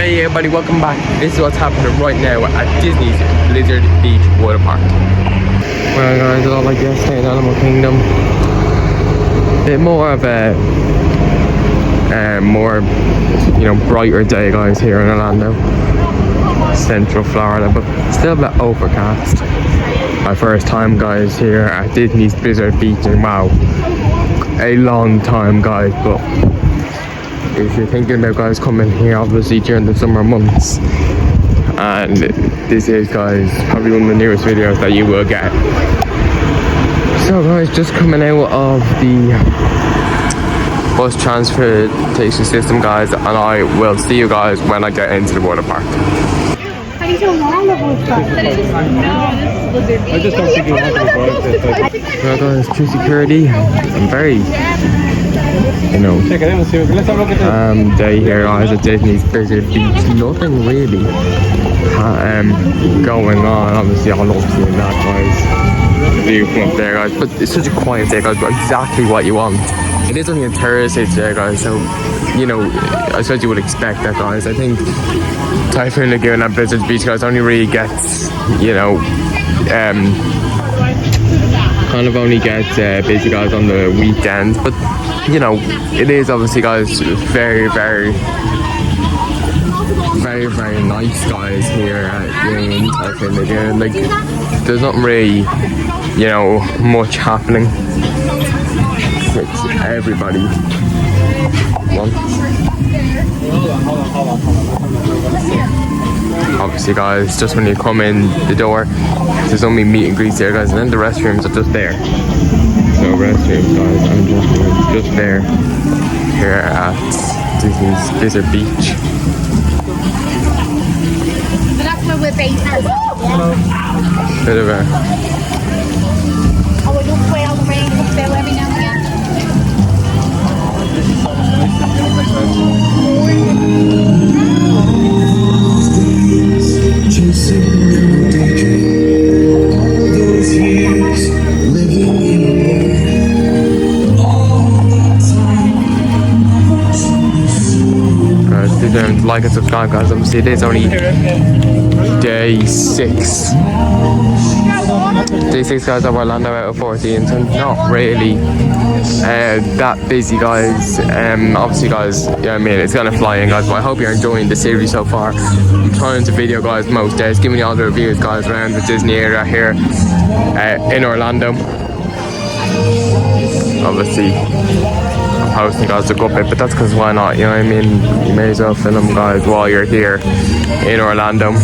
Hey everybody, welcome back. This is what's happening right now at Disney's Blizzard Beach Water Park. Well guys, a lot like yesterday in Animal Kingdom. Bit more of a brighter day guys here in Orlando, Central Florida, but still a bit overcast. My first time guys here at Disney's Blizzard Beach, and wow, a long time guys, but if you're thinking about guys coming here obviously during the summer months, and this is guys probably one of the newest videos that you will get. So guys, just coming out of the bus transportation system guys, and I will see you guys when I get into the water park. I just don't think you want to. Well guys, to security, I'm very day here guys at Disney's Blizzard Beach. Nothing really going on. Obviously I love seeing that guys, the view from up there guys, but it's such a quiet day guys, but exactly what you want. It is only a Thursday today guys, so I suppose you would expect that guys. I think Typhoon Lagoon at Blizzard Beach guys only really gets kind of only gets busy guys on the weekends, but it is obviously guys very nice guys here at Typhoon Lagoon. Like there's not really much happening, which everybody wants. Obviously guys, just when you come in the door there's only meet and greets there guys, and then the restrooms are just there. So restrooms guys, I'm just there here at Disney's Blizzard Beach. That's where we're based. Bit of a we don't play all the rain up there every now and again. like and subscribe guys. Obviously it is only day 6 guys of Orlando out of 14, so not really that busy guys. Obviously guys, it's gonna fly in guys, but I hope you're enjoying the series so far. I'm trying to video guys most days, giving you all the reviews guys around the Disney area here in Orlando. Obviously I'm posting guys a good bit, but that's because why not, you may as well film guys while you're here in Orlando,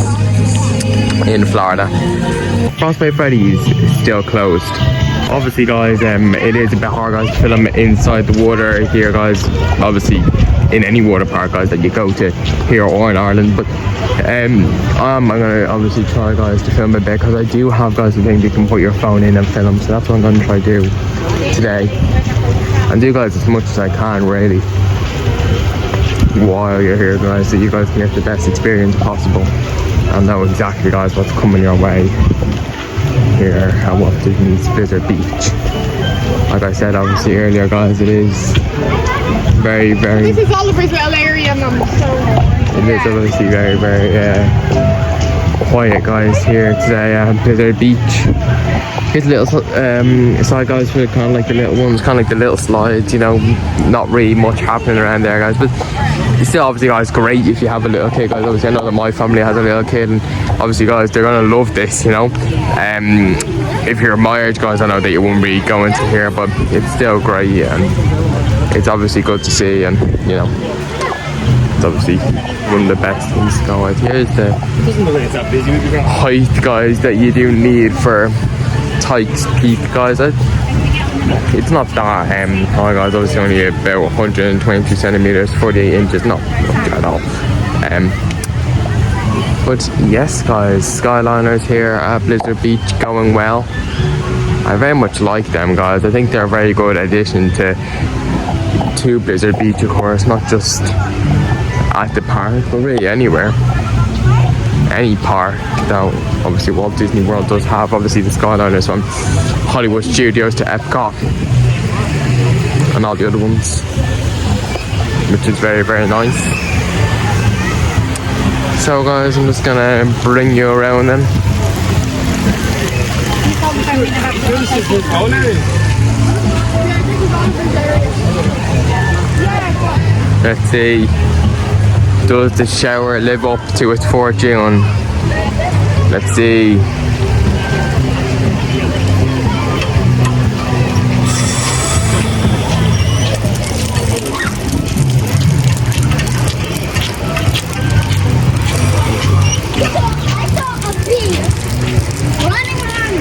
in Florida. Frostbite Freddy's is still closed. Obviously guys, it is a bit hard guys to film inside the water here guys, obviously in any water park guys that you go to here or in Ireland, but I'm gonna obviously try guys to film a bit, because I do have guys the thing you can put your phone in and film, so that's what I'm gonna try to do today, and do guys as much as I can really while you're here guys, so you guys can get the best experience possible and know exactly guys what's coming your way here at Walt Disney's Blizzard Beach. Like I said obviously earlier guys, it is very This is Oliver's little area, Mum. It is obviously very quiet guys here today at Blizzard Beach. Here's a little side guys for kind of like the little ones, kind of like the little slides, not really much happening around there guys, but it's still obviously guys great if you have a little kid guys. Obviously I know that my family has a little kid, and obviously guys they're gonna love this, if you're my age guys, I know that you won't really go into here, but it's still great, and it's obviously good to see, and it's obviously one of the best things to go with. Here's the height guys that you do need for Tykes Peak guys. It's not that high guys, obviously only about 122 centimeters, 48 inches, not much at all. But yes guys, Skyliners here at Blizzard Beach going well. I very much like them guys. I think they're a very good addition to Blizzard Beach, of course, not just at the park, but really anywhere. Any park, though obviously Walt Disney World does have obviously the Skyliners from Hollywood Studios to Epcot and all the other ones, which is very nice. So guys, I'm just gonna bring you around then. Let's see. Does the shower live up to its fortune? Let's see. I saw a bee running around.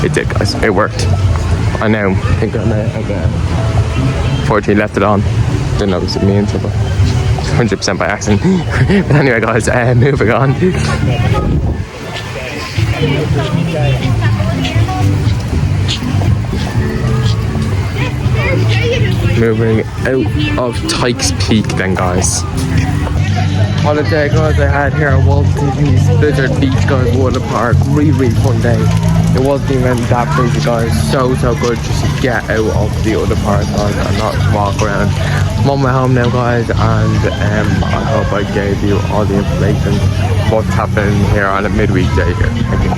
It did, guys. It worked. I know. I think I may have fortunately left it on. Didn't know it was me and trouble. 100% by accident. But anyway, guys, moving on. Moving out of Tykes Peak then, guys. Holiday, guys, I had here at Walt Disney's Blizzard Beach, guys, water park. Really fun day. It wasn't even that crazy, guys. So good just to get out of the other part, guys, and not walk around. I'm on my home now, guys, and I hope I gave you all the information what's happening here on a midweek day here. Thank you.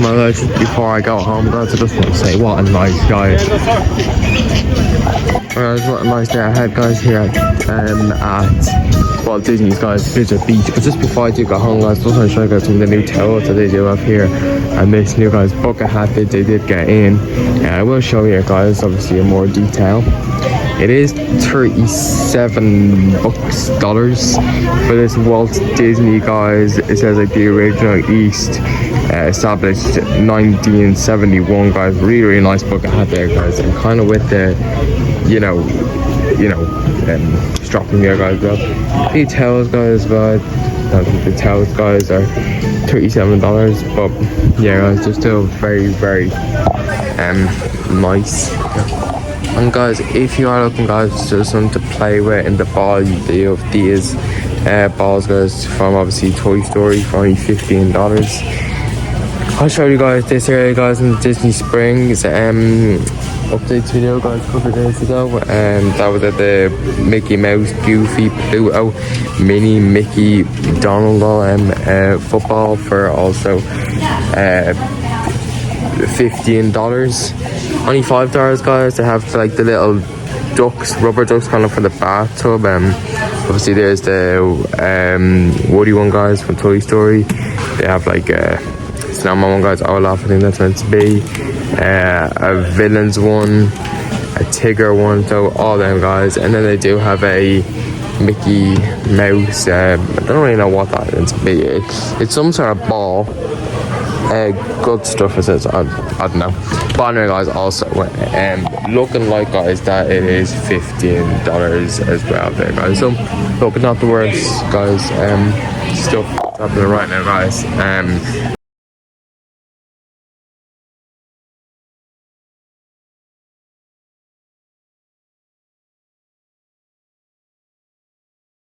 My guys, just before I go home, guys, I just want to say what a nice guy. Guys, what a nice day I had, guys, here at Walt Disney's, guys, Blizzard Beach. But just before I do go home, guys, I just want to show you guys some of the new towels that they do have here, and this new, guys, bucket hat that they did get in. I will show you guys obviously in more detail. It is $37 for this Walt Disney, guys. It says like the original East, established 1971, guys. Really nice bucket hat there, guys, and kind of with the strapping there, guys. Well, the towels, guys, the towels, guys, are $37, but yeah, guys, they're still very nice. And guys, if you are looking, guys, just something to play with in the ball, they have these balls, guys, from obviously Toy Story for only $15. I'll show you guys this area, guys, in Disney Springs updates video, guys, a couple of days ago, and that was at the Mickey Mouse, Goofy, Pluto, Minnie, Mickey, Donald football for also $15. Only $5, guys. They have like the little ducks, rubber ducks, kind of for the bathtub. Obviously there's the Woody one, guys, from Toy Story. They have like Snowman one, guys, Olaf, I think that's meant to be. A Villains one, a Tigger one, so all them, guys. And then they do have a Mickey Mouse, I don't really know what that is. It's some sort of ball. Good stuff, it says. I don't know. But anyway, guys, also looking like, guys, that it is $15 as well there, guys. So look, not the worst, guys. Stuff happening right now, guys.